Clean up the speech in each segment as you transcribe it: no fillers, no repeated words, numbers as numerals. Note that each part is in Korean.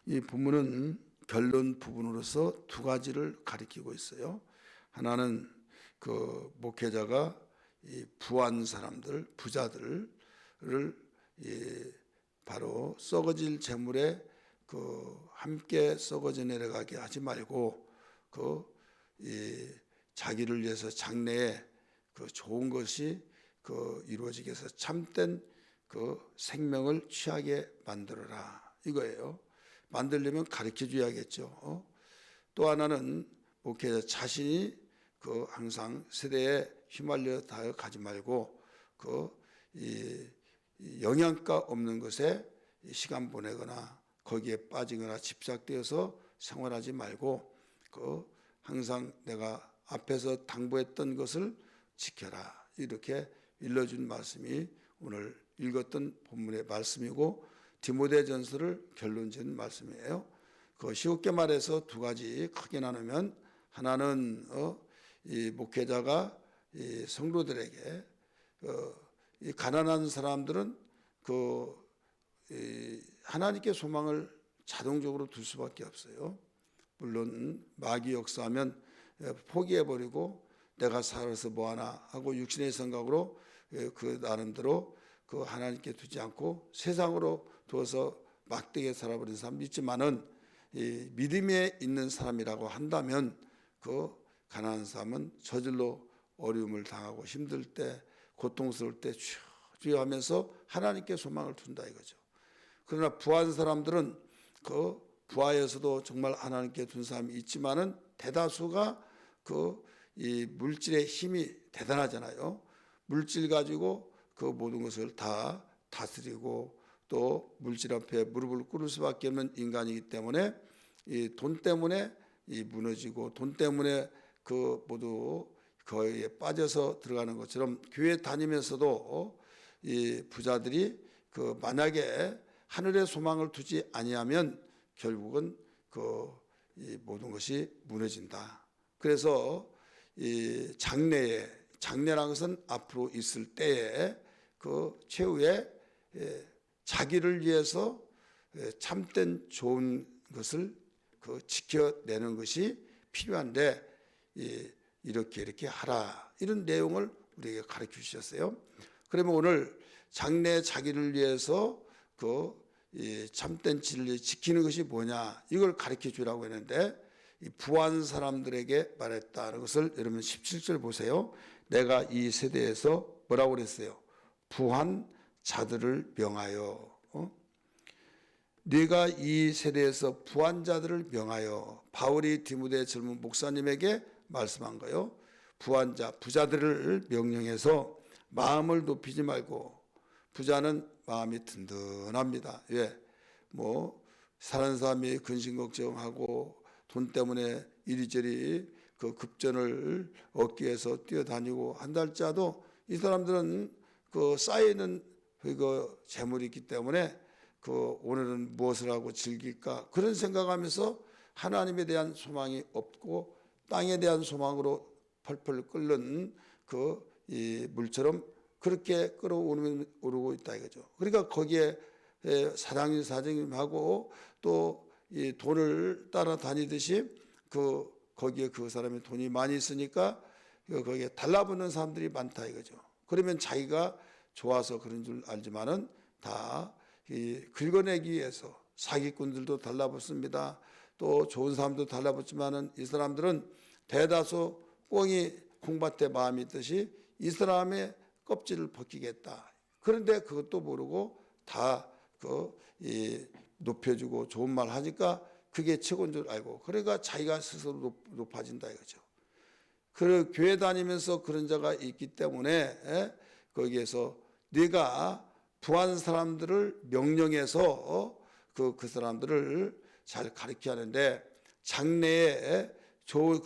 이 본문은 결론 부분으로서 두 가지를 가리키고 있어요. 하나는 그 목회자가 이 부한 사람들, 부자들을 바로 썩어질 재물에 함께 썩어져 내려가게 하지 말고 자기를 위해서 장래에 좋은 것이 이루어지게 해서 참된 생명을 취하게 만들어라 이거예요. 만들려면 가르쳐 줘야겠죠. 또 하나는 목회자 자신이 항상 세대에 휘말려 다여 가지 말고 영양가 없는 것에 시간 보내거나 거기에 빠지거나 집착되어서 생활하지 말고 항상 내가 앞에서 당부했던 것을 지켜라 이렇게 일러준 말씀이 오늘 읽었던 본문의 말씀이고 디모데전서를 결론 지은 말씀이에요. 쉽게 말해서 두 가지 크게 나누면 하나는 이 목회자가 이 성도들에게 이 가난한 사람들은 하나님께 소망을 자동적으로 둘 수밖에 없어요. 물론 마귀 역사하면 포기해버리고 내가 살아서 뭐하나 하고 육신의 생각으로 나름대로 하나님께 두지 않고 세상으로 두어서 막대게 살아버린 사람도 있지만은 이 믿음에 있는 사람이라고 한다면 가난한 사람은 저절로 어려움을 당하고 힘들 때 고통스러울 때 주여 하면서 하나님께 소망을 둔다 이거죠. 그러나 부한 사람들은 부하에서도 정말 하나님께 둔 사람이 있지만은 대다수가 이 물질의 힘이 대단하잖아요. 물질 가지고 모든 것을 다 다스리고 또 물질 앞에 무릎을 꿇을 수밖에 없는 인간이기 때문에 이 돈 때문에 무너지고 돈 때문에 모두 거기에 빠져서 들어가는 것처럼 교회 다니면서도 이 부자들이 만약에 하늘에 소망을 두지 아니하면 결국은 이 모든 것이 무너진다. 그래서 이 장래라는 것은 앞으로 있을 때에 최후에 자기를 위해서 참된 좋은 것을 지켜내는 것이 필요한데 이렇게 하라 이런 내용을 우리에게 가르쳐 주셨어요. 그러면 오늘 장래 자기를 위해서 참된 진리를 지키는 것이 뭐냐 이걸 가르쳐 주라고 했는데 이 부한 사람들에게 말했다는 것을 여러분 17절 보세요. 내가 이 세대에서 뭐라고 그랬어요? 부한 자들을 명하여 네가 이 세대에서 부한 자들을 명하여 바울이 디모데 젊은 목사님에게 말씀한 거예요. 부한 자, 부자들을 명령해서 마음을 높이지 말고 부자는 마음이 든든합니다. 왜? 사는 사람이 근심 걱정하고 돈 때문에 이리저리 급전을 얻기 위해서 뛰어다니고 한달짜도 이 사람들은 쌓이는 재물이 있기 때문에 오늘은 무엇을 하고 즐길까 그런 생각하면서 하나님에 대한 소망이 없고 땅에 대한 소망으로 펄펄 끓는 이 물처럼 그렇게 끌어오르고 있다 이거죠. 그러니까 거기에 사장님하고 또 이 돈을 따라다니듯이 거기에 그 사람이 돈이 많이 있으니까 거기에 달라붙는 사람들이 많다 이거죠. 그러면 자기가 좋아서 그런 줄 알지만은 다 긁어내기 위해서 사기꾼들도 달라붙습니다. 또 좋은 사람도 달라붙지만은 이 사람들은 대다수 꽁이 콩밭에 마음이 있듯이 이 사람의 껍질을 벗기겠다. 그런데 그것도 모르고 다 높여주고 좋은 말 하니까 그게 최고인 줄 알고 그러니까 자기가 스스로 높아진다 이거죠. 그 교회 다니면서 그런 자가 있기 때문에 거기에서 네가 부한 사람들을 명령해서 그 사람들을 잘 가르쳐야 하는데 장래에 좋은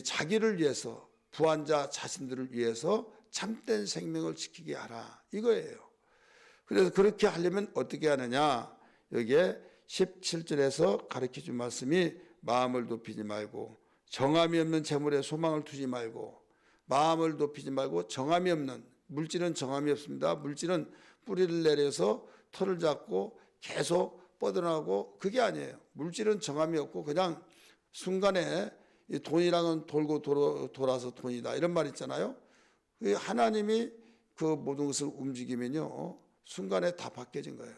자기를 위해서 부한 자 자신들을 위해서 참된 생명을 지키게 하라 이거예요. 그래서 그렇게 하려면 어떻게 하느냐 여기에 17절에서 가르쳐준 말씀이 마음을 높이지 말고 정함이 없는 재물에 소망을 두지 말고 마음을 높이지 말고 정함이 없는 물질은 정함이 없습니다. 물질은 뿌리를 내려서 털을 잡고 계속 뻗어나가고 그게 아니에요. 물질은 정함이 없고 그냥 순간에 이 돈이랑은 돌고 돌아서 돈이다 이런 말 있잖아요. 하나님이 그 모든 것을 움직이면요 순간에 다 바뀌어진 거예요.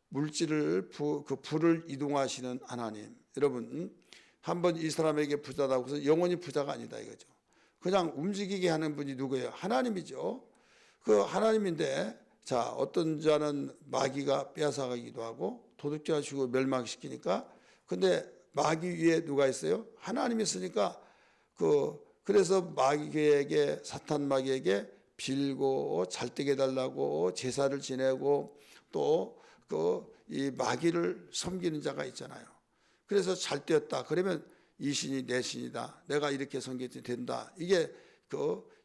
물질을 그 불을 이동하시는 하나님. 여러분 한번 이 사람에게 부자다고 해서 영원히 부자가 아니다 이거죠. 그냥 움직이게 하는 분이 누구예요? 하나님이죠. 그 하나님인데 자 어떤 자는 마귀가 빼앗아가기도 하고 도둑질을 주고 멸망시키니까 근데 마귀 위에 누가 있어요? 하나님이 있으니까 그래서 마귀에게 사탄 마귀에게 빌고 잘되게 해달라고 제사를 지내고 또 이 마귀를 섬기는 자가 있잖아요. 그래서 잘 되었다. 그러면 이 신이 내 신이다. 내가 이렇게 섬겨도 된다. 이게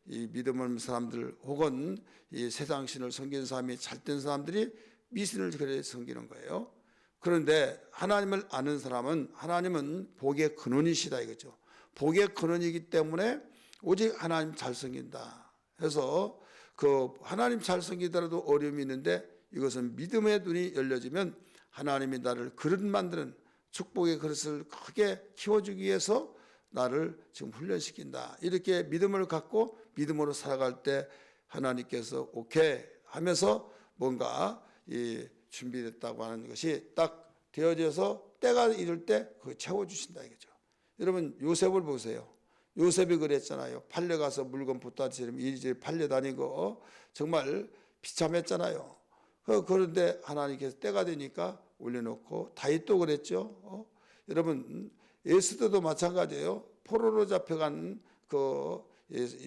이 믿음 없는 사람들 혹은 이 세상 신을 섬기는 사람이 잘된 사람들이 미신을 그래 섬기는 거예요. 그런데 하나님을 아는 사람은 하나님은 복의 근원이시다 이거죠. 복의 근원이기 때문에 오직 하나님 잘 섬긴다. 해서 하나님 잘 섬기더라도 어려움이 있는데 이것은 믿음의 눈이 열려지면 하나님이 나를 그릇 만드는 축복의 그릇을 크게 키워주기 위해서 나를 지금 훈련시킨다. 이렇게 믿음을 갖고 믿음으로 살아갈 때 하나님께서 오케이 하면서 뭔가 준비됐다고 하는 것이 딱 되어져서 때가 이를 때 그걸 채워주신다 이거죠. 여러분 요셉을 보세요. 요셉이 그랬잖아요. 팔려가서 물건 보따리처럼 이리저리 팔려다니고 정말 비참했잖아요. 그런데 하나님께서 때가 되니까 올려놓고 다윗도 그랬죠. 여러분 에스더도 마찬가지예요. 포로로 잡혀간 그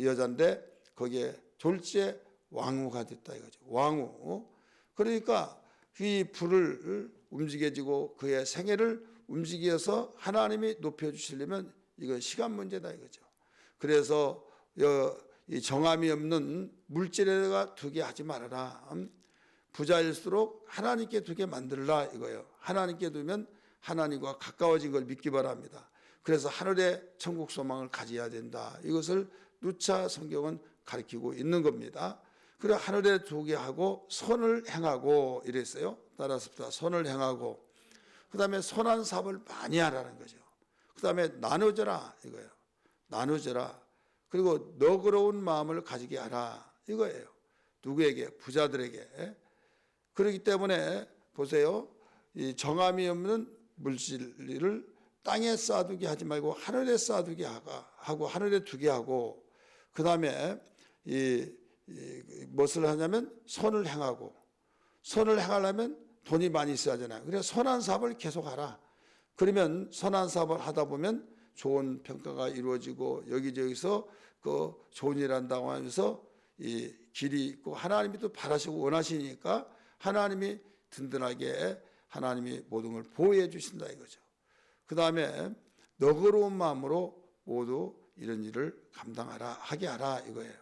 여자인데 거기에 졸지에 왕후가 됐다 이거죠. 왕후. 그러니까 이 불을 움직여지고 그의 생애를 움직여서 하나님이 높여주시려면 이건 시간 문제다 이거죠. 그래서 이 정함이 없는 물질에다가 두게 하지 말아라. 부자일수록 하나님께 두게 만들라 이거예요. 하나님께 두면 하나님과 가까워진 걸 믿기 바랍니다. 그래서 하늘의 천국 소망을 가져야 된다. 이것을 누차 성경은 가르치고 있는 겁니다. 그래 하늘에 두게 하고 선을 행하고 이랬어요. 따라서 선을 행하고 그 다음에 선한 사업을 많이 하라는 거죠. 그 다음에 나누어라 이거예요. 나누어라. 그리고 너그러운 마음을 가지게 하라 이거예요. 누구에게? 부자들에게. 그렇기 때문에 보세요. 이 정함이 없는 물질을 땅에 쌓아두게 하지 말고 하늘에 쌓아두게 하고 하늘에 두게 하고 그 다음에 무엇을 하냐면 선을 행하고 선을 행하려면 돈이 많이 있어야 하잖아요. 그래서 선한 사업을 계속하라. 그러면 선한 사업을 하다 보면 좋은 평가가 이루어지고 여기저기서 좋은 일 한다고 하면서 이 길이 있고 하나님이 또 바라시고 원하시니까 하나님이 든든하게 하나님이 모든 걸 보호해 주신다 이거죠. 그 다음에 너그러운 마음으로 모두 이런 일을 감당하라 하게 하라 이거예요.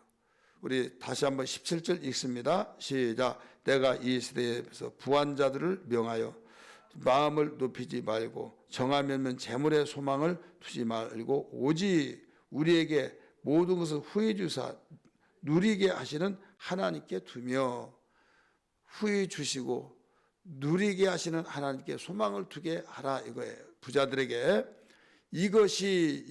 우리 다시 한번 17절 읽습니다. 시작. 내가 이 시대에서 부한 자들을 명하여 마음을 높이지 말고 정하면 재물의 소망을 두지 말고 오직 우리에게 모든 것을 후히 주사 누리게 하시는 하나님께 두며 후히 주시고 누리게 하시는 하나님께 소망을 두게 하라 이거예요. 부자들에게 이것이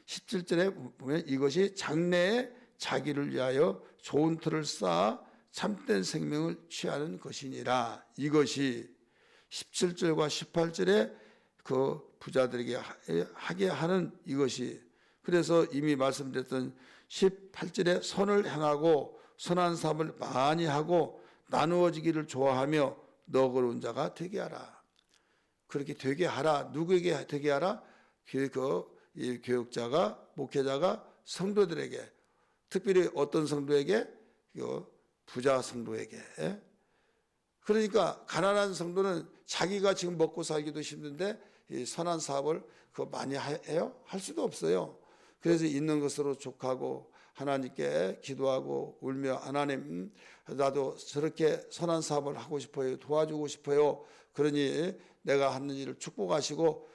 17절에 보면 이것이 장래에 자기를 위하여 좋은 틀을 쌓아 참된 생명을 취하는 것이니라. 이것이 17절과 18절에 그 부자들에게 하게 하는 이것이 그래서 이미 말씀드렸던 18절에 선을 행하고 선한 사업을 많이 하고 나누어지기를 좋아하며 너그러운 자가 되게 하라. 그렇게 되게 하라. 누구에게 되게 하라? 이 교육자가 목회자가 성도들에게 특별히 어떤 성도에게? 부자 성도에게. 그러니까 가난한 성도는 자기가 지금 먹고 살기도 힘든데 이 선한 사업을 많이 해요? 할 수도 없어요. 그래서 있는 것으로 족하고 하나님께 기도하고 울며 하나님 나도 저렇게 선한 사업을 하고 싶어요. 도와주고 싶어요. 그러니 내가 하는 일을 축복하시고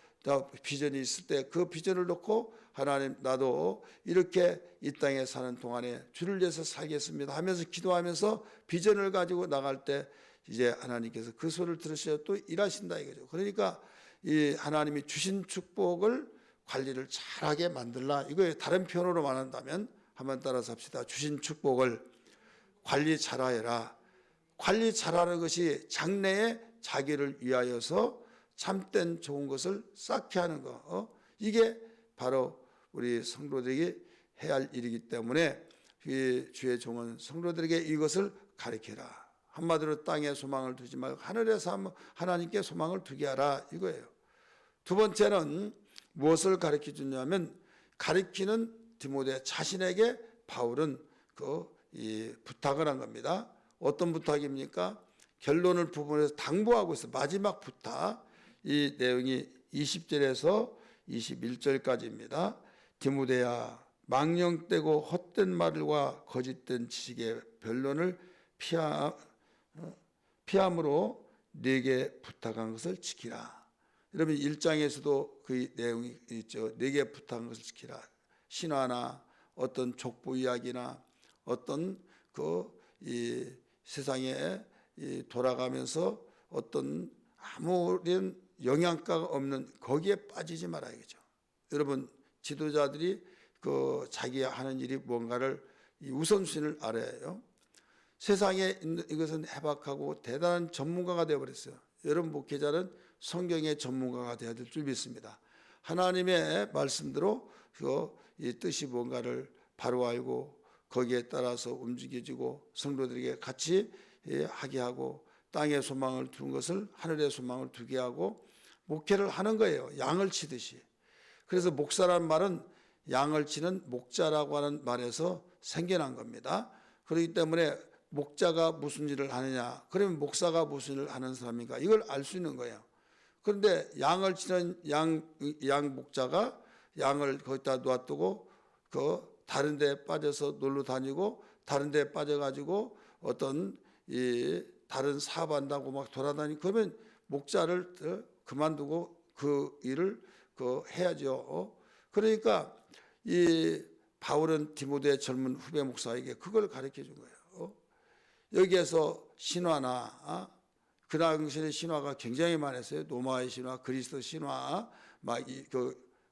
비전이 있을 때 그 비전을 놓고 하나님 나도 이렇게 이 땅에 사는 동안에 주를 위해서 살겠습니다 하면서 기도하면서 비전을 가지고 나갈 때 이제 하나님께서 그 소리를 들으셔야 또 일하신다 이거죠. 그러니까 이 하나님이 주신 축복을 관리를 잘하게 만들라 이거예요. 다른 표현으로 말한다면 한번 따라서 합시다. 주신 축복을 관리 잘하여라. 관리 잘하는 것이 장래에 자기를 위하여서 참된 좋은 것을 쌓게 하는 거. 이게 바로 우리 성도들에게 해야 할 일이기 때문에 주의 종은 성도들에게 이것을 가르쳐라. 한마디로 땅에 소망을 두지 말고 하늘에서 하나님께 소망을 두게 하라 이거예요. 두 번째는 무엇을 가르쳐 주냐면 가르치는 디모데 자신에게 바울은 부탁을 한 겁니다. 어떤 부탁입니까? 결론을 부분에서 당부하고 있어요. 마지막 부탁. 이 내용이 20절에서 21절까지입니다. 디모데야, 망령되고 헛된 말과 거짓된 지식의 변론을 피함으로 네게 부탁한 것을 지키라. 여러분 1장에서도 그 내용이 있죠. 네게 부탁한 것을 지키라. 신화나 어떤 족보 이야기나 어떤 이 세상에 돌아가면서 어떤 아무런 영양가가 없는 거기에 빠지지 말아야겠죠. 여러분 지도자들이 자기가 하는 일이 뭔가를 우선순위를 알아야 해요. 세상에 있는 이것은 해박하고 대단한 전문가가 되어버렸어요. 여러분 목회자는 성경의 전문가가 되어야 될 줄 믿습니다. 하나님의 말씀대로 이 뜻이 뭔가를 바로 알고 거기에 따라서 움직여지고 성도들에게 같이 하게 하고 땅에 소망을 두는 것을 하늘에 소망을 두게 하고 목회를 하는 거예요. 양을 치듯이. 그래서 목사라는 말은 양을 치는 목자라고 하는 말에서 생겨난 겁니다. 그렇기 때문에 목자가 무슨 일을 하느냐, 그러면 목사가 무슨 일을 하는 사람인가, 이걸 알 수 있는 거예요. 그런데 양을 치는 양 목자가 양을 거기다 놔두고 다른 데 빠져서 놀러 다니고 다른 데 빠져가지고 어떤 다른 사업한다고 막 돌아다니고 그러면 목자를 그만두고 그 일을 해야죠. 그러니까 이 바울은 디모데의 젊은 후배 목사에게 그걸 가르쳐 준 거예요. 여기에서 신화나 그 당시에 신화가 굉장히 많았어요. 노마의 신화, 그리스도 신화,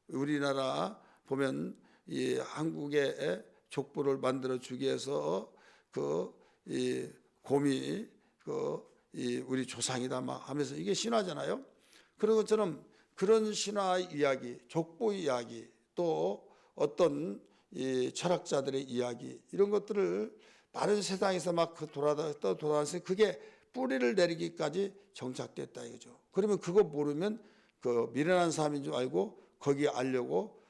우리나라 보면 이 한국의 족보를 만들어 주기 위해서 이 곰이 우리 조상이다 막 하면서 이게 신화잖아요. 그런 것처럼 그런 신화 이야기, 족보 이야기, 또 어떤 이 철학자들의 이야기 이런 것들을 많은 세상에서 막 돌아다니면서 그게 뿌리를 내리기까지 정착됐다 이거죠. 그러면 그거 모르면 미련한 사람인 줄 알고 거기에 알려고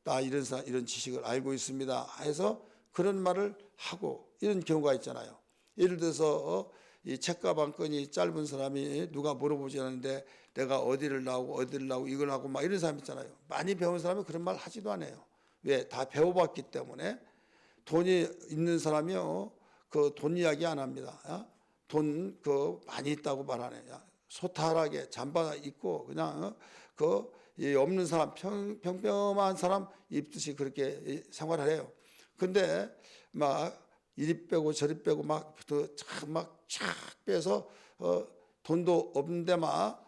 나 이런 지식을 알고 있습니다 해서 그런 말을 하고 이런 경우가 있잖아요. 예를 들어서 이 책가방 끈이 짧은 사람이 누가 물어보지 않는데 내가 어디를 나오고 이걸 하고 막 이런 사람 있잖아요. 많이 배운 사람은 그런 말 하지도 않아요. 왜? 다 배워봤기 때문에. 돈이 있는 사람이요 돈 이야기 안 합니다. 돈 많이 있다고 말하네요. 소탈하게 잠바 입고 그냥 없는 사람 평범한 사람 입듯이 그렇게 생활을 해요. 근데 막 이리 빼고 저리 빼고 막 쫙 빼서 돈도 없는데 막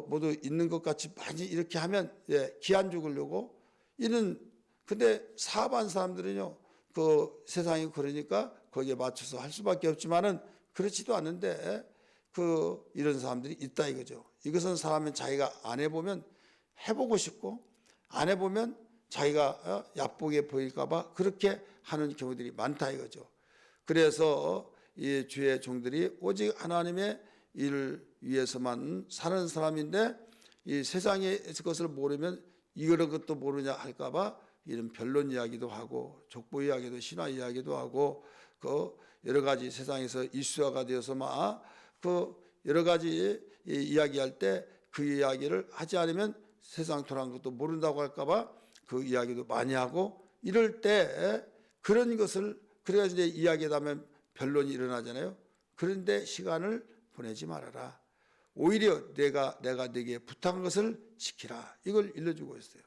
모두 있는 것 같이 많이 이렇게 하면 기한 죽으려고 근데 사업한 사람들은요 세상이 그러니까 거기에 맞춰서 할 수밖에 없지만은 그렇지도 않은데 이런 사람들이 있다 이거죠. 이것은 사람은 자기가 안 해보면 해보고 싶고 안 해보면 자기가 약복해 보일까봐 그렇게 하는 경우들이 많다 이거죠. 그래서 이 주의 종들이 오직 하나님의 일을 위해서만 사는 사람인데 이 세상의 것을 모르면 이런 것도 모르냐 할까봐 이런 변론 이야기도 하고 족보 이야기도 신화 이야기도 하고 여러 가지 세상에서 이슈화가 되어서 막 여러 가지 이야기할 때 그 이야기를 하지 않으면 세상 돌아가는 것도 모른다고 할까봐 그 이야기도 많이 하고 이럴 때 그런 것을 그래가지고 이제 이야기하다 보면 변론이 일어나잖아요. 그런데 시간을 보내지 말아라. 오히려 내가 네게 부탁한 것을 지키라. 이걸 일러주고 있어요.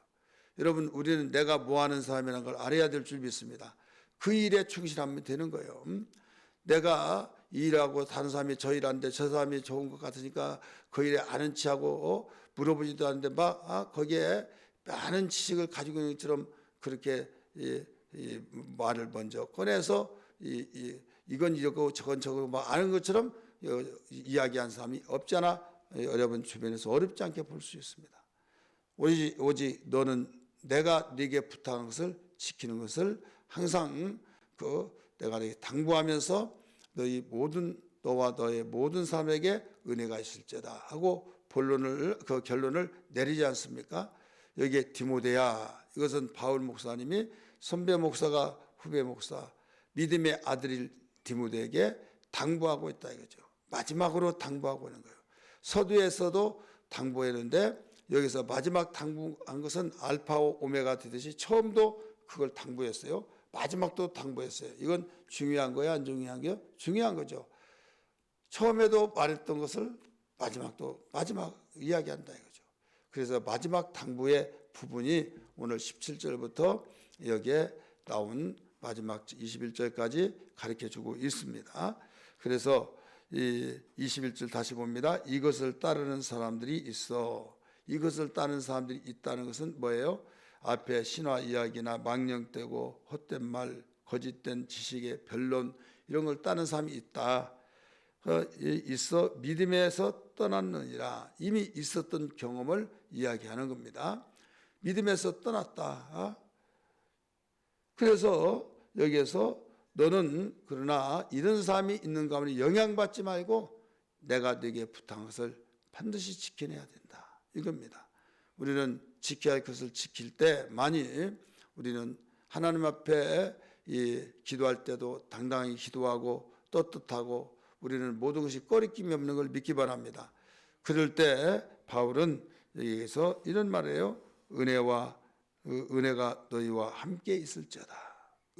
여러분 우리는 내가 뭐하는 사람이라는 걸 알아야 될 줄 믿습니다. 그 일에 충실하면 되는 거예요. 내가 이 일하고 다른 사람이 저 일하는데 저 사람이 좋은 것 같으니까 그 일에 아는 체하고 물어보지도 않는데 막 거기에 많은 지식을 가지고 있는 것처럼 그렇게 이 말을 먼저 꺼내서 이건 이거고 저건 저거고 막 아는 것처럼 이야기한 사람이 없잖아. 여러분 주변에서 어렵지 않게 볼 수 있습니다. 오직 너는 내가 네게 부탁한 것을 지키는 것을 항상 내가 네게 당부하면서 너와 너의 모든 사람에게 은혜가 있을지어다 하고 결론을 내리지 않습니까? 여기에 디모데야, 이것은 바울 목사님이 선배 목사가 후배 목사 믿음의 아들인 디모데에게 당부하고 있다 이거죠. 마지막으로 당부하고 있는 거예요. 서두에서도 당부했는데 여기서 마지막 당부한 것은 알파와 오메가 되듯이 처음도 그걸 당부했어요. 마지막도 당부했어요. 이건 중요한 거야, 안 중요한 거요? 중요한 거죠. 처음에도 말했던 것을 마지막 이야기한다 이거죠. 그래서 마지막 당부의 부분이 오늘 17절부터 여기에 나온 마지막 21절까지 가르쳐주고 있습니다. 그래서 이 21절 다시 봅니다. 이것을 따르는 사람들이 있어. 이것을 따르는 사람들이 있다는 것은 뭐예요? 앞에 신화 이야기나 망령되고 헛된 말, 거짓된 지식의 변론 이런 걸 따르는 사람이 있다. 있어 믿음에서 떠났느니라. 이미 있었던 경험을 이야기하는 겁니다. 믿음에서 떠났다. 그래서 여기에서 너는 그러나 이런 사람이 있는 가운데 영향받지 말고 내가 네게 부탁한 것을 반드시 지켜내야 된다. 이겁니다. 우리는 지켜야 할 것을 지킬 때 만일 우리는 하나님 앞에 기도할 때도 당당히 기도하고 떳떳하고 우리는 모든 것이 꺼리낌이 없는 걸 믿기 바랍니다. 그럴 때 바울은 여기에서 이런 말이에요. 은혜가 너희와 함께 있을지어다.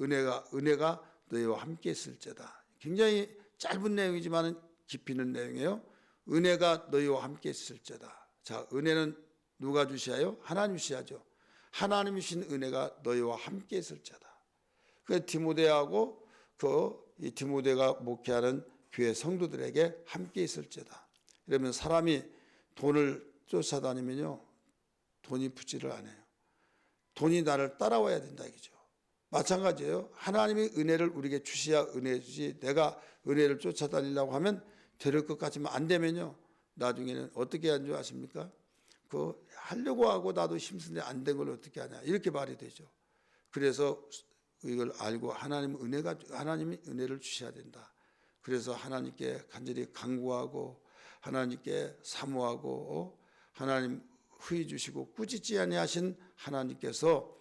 은혜가 너희와 함께 있을지어다. 굉장히 짧은 내용이지만 깊이 있는 내용이에요. 은혜가 너희와 함께 있을지어다. 자, 은혜는 누가 주셔요? 하나님 주셔야죠. 하나님이 주신 은혜가 너희와 함께 있을지어다. 그 디모데하고 이 디모데가 목회하는 교회 성도들에게 함께 있을지어다. 그러면 사람이 돈을 쫓아다니면요, 돈이 붙지를 않아요. 돈이 나를 따라와야 된다 이거죠. 마찬가지예요. 하나님이 은혜를 우리에게 주셔야 은혜 주지 내가 은혜를 쫓아다니려고 하면 될 것 같지만 안 되면요, 나중에는 어떻게 하는 줄 아십니까? 하려고 하고 나도 힘쓰는데 안 된 걸 어떻게 하냐 이렇게 말이 되죠. 그래서 이걸 알고 하나님이 은혜를 주셔야 된다. 그래서 하나님께 간절히 간구하고 하나님께 사모하고 하나님 후히 주시고 꾸짖지 아니하신 하나님께서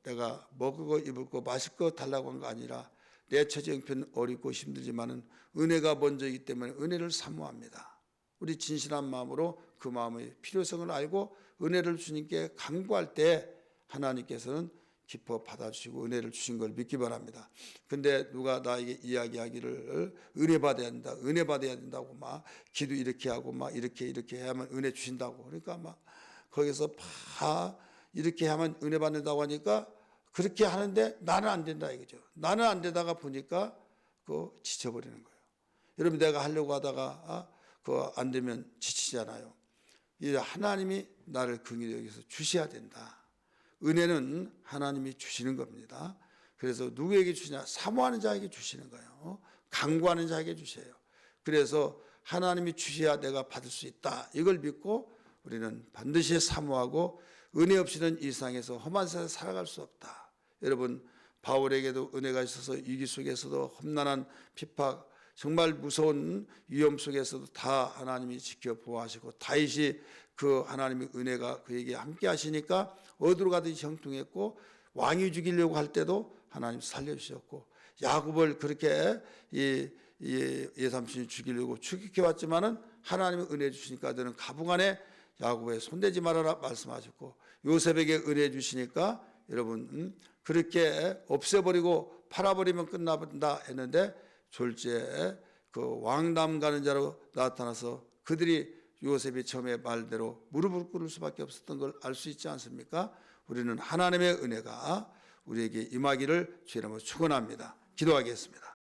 내가 먹고 입을 거 마실 거 달라고 한 거 아니라 내 처지 형편 어렵고 힘들지만은 은혜가 먼저이기 때문에 은혜를 사모합니다. 우리 진실한 마음으로 그 마음의 필요성을 알고 은혜를 주님께 간구할 때 하나님께서는 기뻐 받아주시고 은혜를 주신 걸 믿기 바랍니다. 근데 누가 나에게 이야기하기를 은혜 받아야 된다고 막 기도 이렇게 하고 막 이렇게 해야만 은혜 주신다고 그러니까 막 거기서 이렇게 하면 은혜 받는다고 하니까 그렇게 하는데 나는 안 된다 이거죠. 나는 안 되다가 보니까 지쳐버리는 거예요. 여러분 내가 하려고 하다가 그거 안 되면 지치잖아요. 하나님이 나를 긍휼히 여기서 주셔야 된다. 은혜는 하나님이 주시는 겁니다. 그래서 누구에게 주시냐? 사모하는 자에게 주시는 거예요. 간구하는 자에게 주셔요. 그래서 하나님이 주셔야 내가 받을 수 있다. 이걸 믿고 우리는 반드시 사모하고 은혜 없이는 이 세상에서 험한 세상에 살아갈 수 없다. 여러분 바울에게도 은혜가 있어서 위기 속에서도 험난한 핍박 정말 무서운 위험 속에서도 다 하나님이 지켜 보호하시고 다윗이 그 하나님의 은혜가 그에게 함께 하시니까 어디로 가든지 형통했고 왕이 죽이려고 할 때도 하나님 살려주셨고 야곱을 그렇게 예삼촌이 죽이려고 추격해 왔지만은 하나님의 은혜 주시니까 너는 가붕 안에 야곱에 손대지 말아라 말씀하셨고 요셉에게 은혜 주시니까 여러분 그렇게 없애버리고 팔아버리면 끝나본다 했는데 졸지에 그 왕담 가는 자로 나타나서 그들이 요셉이 처음에 말대로 무릎을 꿇을 수밖에 없었던 걸 알 수 있지 않습니까? 우리는 하나님의 은혜가 우리에게 임하기를 주의 이름으로 축원합니다. 기도하겠습니다.